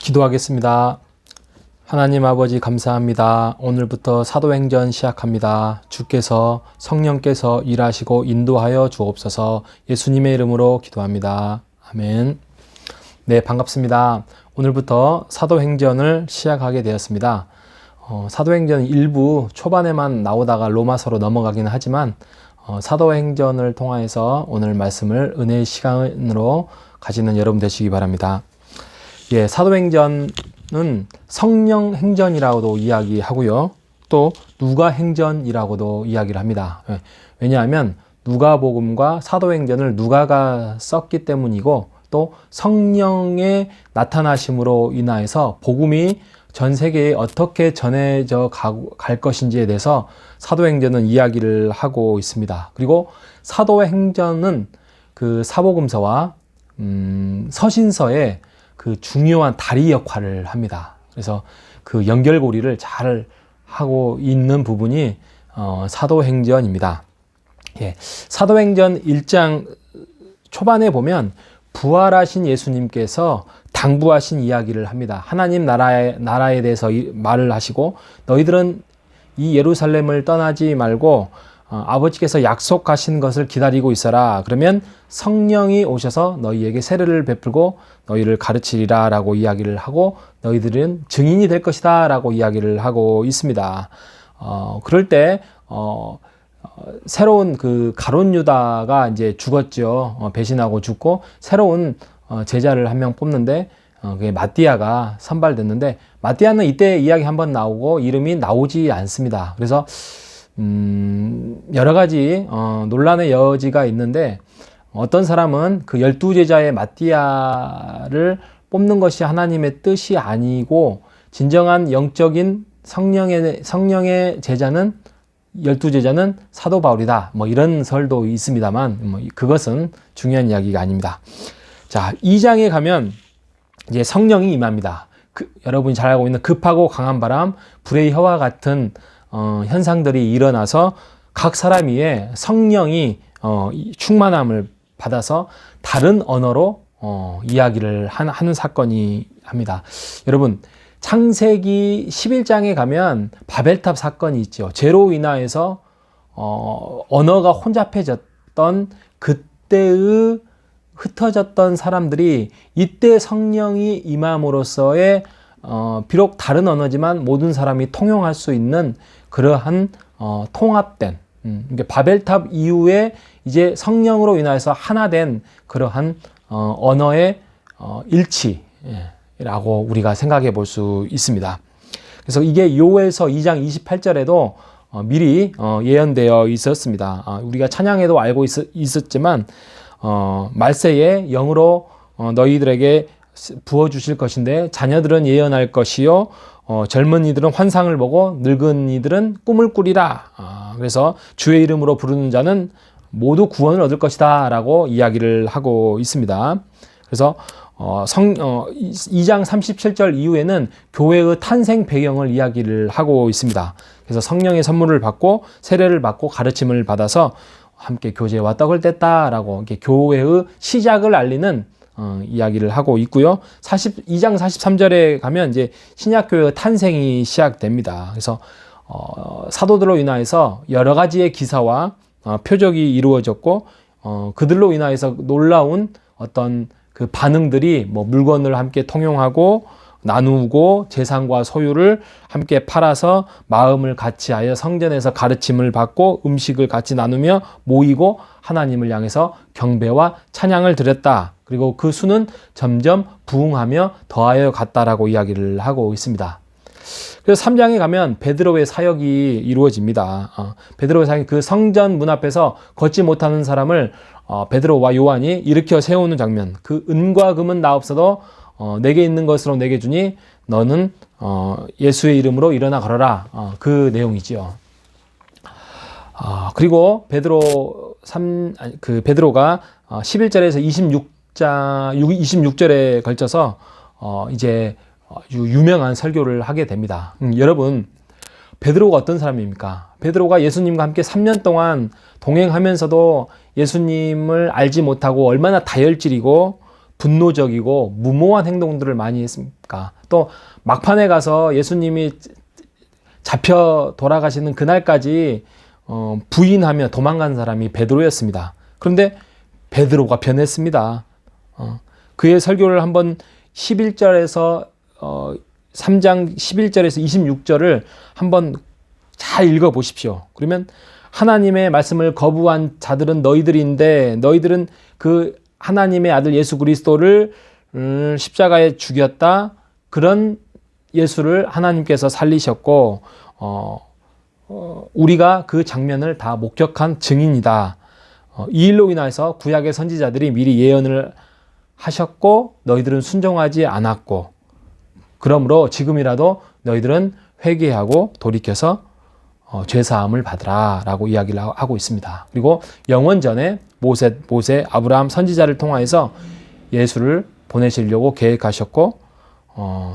기도하겠습니다. 하나님 아버지 감사합니다. 오늘부터 사도행전 시작합니다. 주께서 성령께서 일하시고 인도하여 주옵소서. 예수님의 이름으로 기도합니다. 아멘. 네, 반갑습니다. 오늘부터 사도행전을 시작하게 되었습니다. 사도행전 일부 초반에만 나오다가 로마서로 넘어가기는 하지만 사도행전을 통해서 오늘 말씀을 은혜의 시간으로 가지는 여러분 되시기 바랍니다. 예, 사도행전은 성령행전이라고도 이야기하고요. 또 누가행전이라고도 이야기를 합니다. 왜냐하면 누가복음과 사도행전을 누가가 썼기 때문이고 또 성령의 나타나심으로 인하여서 복음이 전 세계에 어떻게 전해져 갈 것인지에 대해서 사도행전은 이야기를 하고 있습니다. 그리고 사도행전은 그 사복음서와 서신서의 그 중요한 다리 역할을 합니다. 그래서 그 연결고리를 잘 하고 있는 부분이 사도행전입니다. 예, 사도행전 1장 초반에 보면 부활하신 예수님께서 당부하신 이야기를 합니다. 하나님 나라에 대해서 말을 하시고 너희들은 이 예루살렘을 떠나지 말고 아버지께서 약속하신 것을 기다리고 있어라. 그러면 성령이 오셔서 너희에게 세례를 베풀고 너희를 가르치리라 라고 이야기를 하고 너희들은 증인이 될 것이다 라고 이야기를 하고 있습니다. 그럴 때 새로운 그 가룟 유다가 이제 죽었죠. 배신하고 죽고 새로운 제자를 한 명 뽑는데 그게 마띠아가 선발됐는데 마띠아는 이때 이야기 한번 나오고 이름이 나오지 않습니다. 그래서 여러 가지 논란의 여지가 있는데 어떤 사람은 그 12제자의 마띠아를 뽑는 것이 하나님의 뜻이 아니고 진정한 영적인 성령의 제자는 12제자는 사도 바울이다. 뭐 이런 설도 있습니다만 그것은 중요한 이야기가 아닙니다. 자, 2장에 가면 이제 성령이 임합니다. 여러분이 잘 알고 있는 급하고 강한 바람, 불의 혀와 같은 현상들이 일어나서 각 사람 위에 성령이 충만함을 받아서 다른 언어로 이야기를 하는 사건이 합니다. 여러분 창세기 11장에 가면 바벨탑 사건이 있죠. 죄로 인하여서 언어가 혼잡해졌던 그때의 흩어졌던 사람들이 이때 성령이 임함으로써의 비록 다른 언어지만 모든 사람이 통용할 수 있는 그러한 통합된 바벨탑 이후에 이제 성령으로 인하여서 하나 된 그러한 언어의 일치라고 우리가 생각해 볼 수 있습니다. 그래서 이게 요엘서 2장 28절에도 미리 예언되어 있었습니다. 우리가 찬양에도 알고 있었지만 말세에 영으로 너희들에게 부어주실 것인데 자녀들은 예언할 것이요 젊은이들은 환상을 보고 늙은이들은 꿈을 꾸리라. 그래서 주의 이름으로 부르는 자는 모두 구원을 얻을 것이다 라고 이야기를 하고 있습니다. 그래서 2장 37절 이후에는 교회의 탄생 배경을 이야기를 하고 있습니다. 그래서 성령의 선물을 받고 세례를 받고 가르침을 받아서 함께 교제와 떡을 뗐다라고 이렇게 교회의 시작을 알리는 이야기를 하고 있고요. 2장 43절에 가면 이제 신약교회의 탄생이 시작됩니다. 그래서 사도들로 인하여서 여러 가지의 기사와 표적이 이루어졌고 그들로 인하여서 놀라운 어떤 그 반응들이 뭐 물건을 함께 통용하고 나누고 재산과 소유를 함께 팔아서 마음을 같이 하여 성전에서 가르침을 받고 음식을 같이 나누며 모이고 하나님을 향해서 경배와 찬양을 드렸다. 그리고 그 수는 점점 부흥하며 더하여 갔다라고 이야기를 하고 있습니다. 그래서 3장에 가면 베드로의 사역이 이루어집니다. 베드로의 사역이 그 성전 문 앞에서 걷지 못하는 사람을 베드로와 요한이 일으켜 세우는 장면. 그 은과 금은 나 없어도 내게 있는 것으로 내게 주니 너는 예수의 이름으로 일어나 걸어라. 그 내용이지요. 그리고 베드로가 11절에서 26절에 걸쳐서 이제 유명한 설교를 하게 됩니다. 여러분 베드로가 어떤 사람입니까? 베드로가 예수님과 함께 3년 동안 동행하면서도 예수님을 알지 못하고 얼마나 다혈질이고 분노적이고 무모한 행동들을 많이 했습니까? 또 막판에 가서 예수님이 잡혀 돌아가시는 그날까지 부인하며 도망간 사람이 베드로였습니다. 그런데 베드로가 변했습니다. 그의 설교를 한번 11절에서 3장 11절에서 26절을 한번 잘 읽어 보십시오. 그러면 하나님의 말씀을 거부한 자들은 너희들인데 너희들은 그 하나님의 아들 예수 그리스도를 십자가에 죽였다. 그런 예수를 하나님께서 살리셨고 우리가 그 장면을 다 목격한 증인이다. 이 일로 인해서 구약의 선지자들이 미리 예언을 하셨고 너희들은 순종하지 않았고 그러므로 지금이라도 너희들은 회개하고 돌이켜서 죄사함을 받으라 라고 이야기를 하고 있습니다. 그리고 영원전에 모세, 아브라함 선지자를 통하여서 예수를 보내시려고 계획하셨고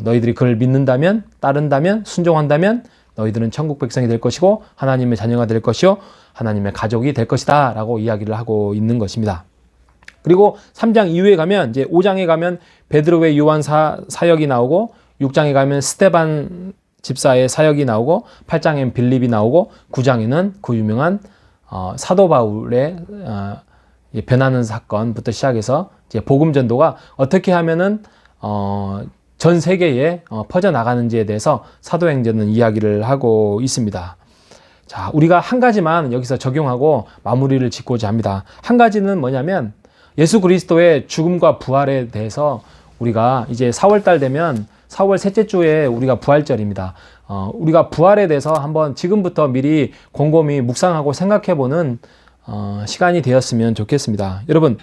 너희들이 그를 믿는다면, 따른다면, 순종한다면 너희들은 천국 백성이 될 것이고 하나님의 자녀가 될 것이요 하나님의 가족이 될 것이다 라고 이야기를 하고 있는 것입니다. 그리고 3장 이후에 가면 이제 5장에 가면 베드로의 요한 사역이 나오고 6장에 가면 스데반 집사의 사역이 나오고 8장엔 빌립이 나오고 9장에는 그 유명한 사도 바울의 변하는 사건부터 시작해서 이제 복음 전도가 어떻게 하면은 전 세계에 퍼져나가는지에 대해서 사도행전은 이야기를 하고 있습니다. 자, 우리가 한 가지만 여기서 적용하고 마무리를 짓고자 합니다. 한 가지는 뭐냐면 예수 그리스도의 죽음과 부활에 대해서 우리가 이제 4월달 되면 4월 셋째 주에 우리가 부활절입니다. 우리가 부활에 대해서 한번 지금부터 미리 곰곰이 묵상하고 생각해보는 시간이 되었으면 좋겠습니다. 여러분,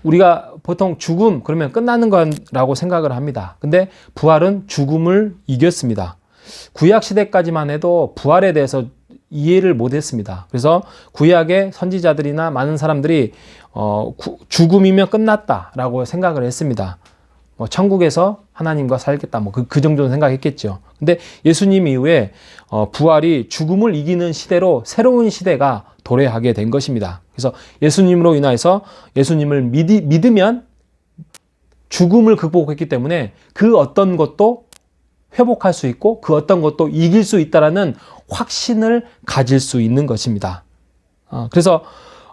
우리가 보통 죽음 그러면 끝나는 거라고 생각을 합니다. 근데 부활은 죽음을 이겼습니다. 구약 시대까지만 해도 부활에 대해서 이해를 못했습니다. 그래서 구약의 선지자들이나 많은 사람들이 죽음이면 끝났다라고 생각을 했습니다. 천국에서 하나님과 살겠다. 그 정도는 생각했겠죠. 근데 예수님 이후에 부활이 죽음을 이기는 시대로 새로운 시대가 도래하게 된 것입니다. 그래서 예수님으로 인해서 예수님을 믿으면 죽음을 극복했기 때문에 그 어떤 것도 회복할 수 있고 그 어떤 것도 이길 수 있다라는 확신을 가질 수 있는 것입니다. 그래서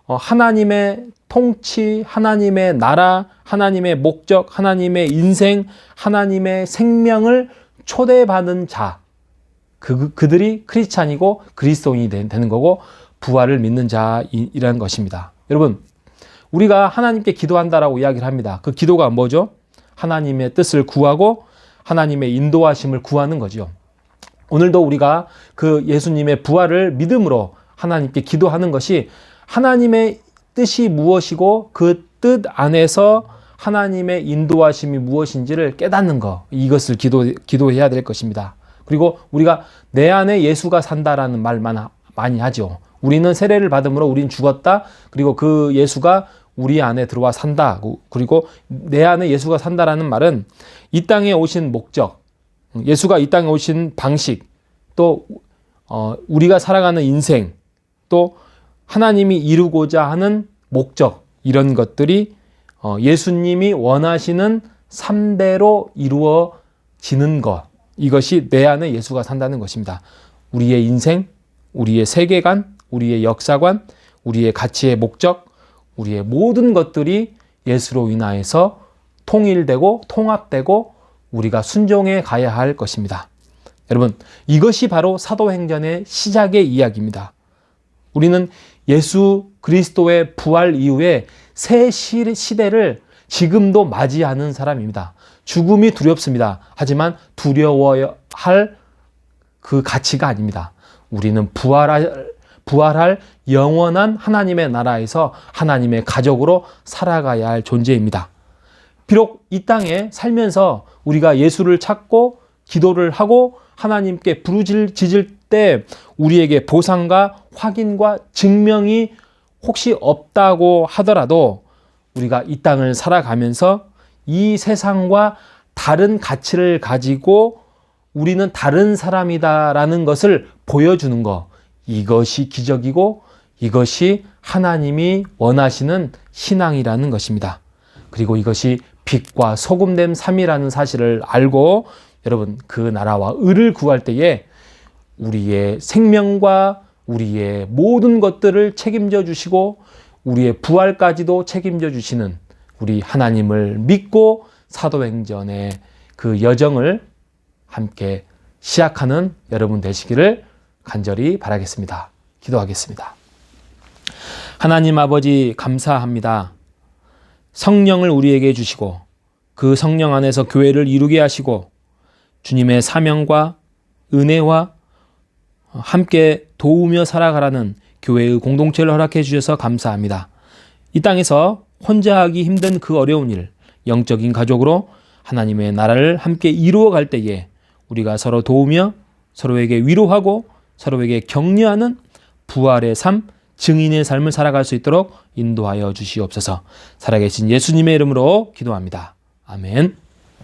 하나님의 통치, 하나님의 나라, 하나님의 목적, 하나님의 인생, 하나님의 생명을 초대받은 자, 그들이 크리스찬이고 그리스도인이 되는 거고 부활을 믿는 자이라는 것입니다. 여러분, 우리가 하나님께 기도한다라고 이야기를 합니다. 그 기도가 뭐죠? 하나님의 뜻을 구하고 하나님의 인도하심을 구하는 거죠. 오늘도 우리가 그 예수님의 부활을 믿음으로 하나님께 기도하는 것이 하나님의 뜻이 무엇이고 그 뜻 안에서 하나님의 인도하심이 무엇인지를 깨닫는 것, 이것을 기도해야 될 것입니다. 그리고 우리가 내 안에 예수가 산다라는 말만 많이 하죠. 우리는 세례를 받음으로 우린 죽었다. 그리고 그 예수가 우리 안에 들어와 산다. 그리고 내 안에 예수가 산다라는 말은 이 땅에 오신 목적, 예수가 이 땅에 오신 방식, 또 우리가 살아가는 인생, 또 하나님이 이루고자 하는 목적, 이런 것들이 예수님이 원하시는 삶대로 이루어지는 것, 이것이 내 안에 예수가 산다는 것입니다. 우리의 인생, 우리의 세계관, 우리의 역사관, 우리의 가치의 목적, 우리의 모든 것들이 예수로 인하여서 통일되고 통합되고 우리가 순종해 가야 할 것입니다. 여러분, 이것이 바로 사도행전의 시작의 이야기입니다. 우리는 예수 그리스도의 부활 이후에 새 시대를 지금도 맞이하는 사람입니다. 죽음이 두렵습니다. 하지만 두려워야 할 그 가치가 아닙니다. 우리는 부활할 영원한 하나님의 나라에서 하나님의 가족으로 살아가야 할 존재입니다. 비록 이 땅에 살면서 우리가 예수를 찾고 기도를 하고 하나님께 부르짖을 때 우리에게 보상과 확인과 증명이 혹시 없다고 하더라도 우리가 이 땅을 살아가면서 이 세상과 다른 가치를 가지고 우리는 다른 사람이다라는 것을 보여주는 것, 이것이 기적이고 이것이 하나님이 원하시는 신앙이라는 것입니다. 그리고 이것이 빛과 소금됨 삶이라는 사실을 알고 여러분 그 나라와 의를 구할 때에 우리의 생명과 우리의 모든 것들을 책임져 주시고 우리의 부활까지도 책임져 주시는 우리 하나님을 믿고 사도행전의 그 여정을 함께 시작하는 여러분 되시기를 간절히 바라겠습니다. 기도하겠습니다. 하나님 아버지 감사합니다. 성령을 우리에게 주시고 그 성령 안에서 교회를 이루게 하시고 주님의 사명과 은혜와 함께 도우며 살아가라는 교회의 공동체를 허락해 주셔서 감사합니다. 이 땅에서 혼자 하기 힘든 그 어려운 일, 영적인 가족으로 하나님의 나라를 함께 이루어 갈 때에 우리가 서로 도우며 서로에게 위로하고 서로에게 격려하는 부활의 삶, 증인의 삶을 살아갈 수 있도록 인도하여 주시옵소서. 살아계신 예수님의 이름으로 기도합니다. 아멘.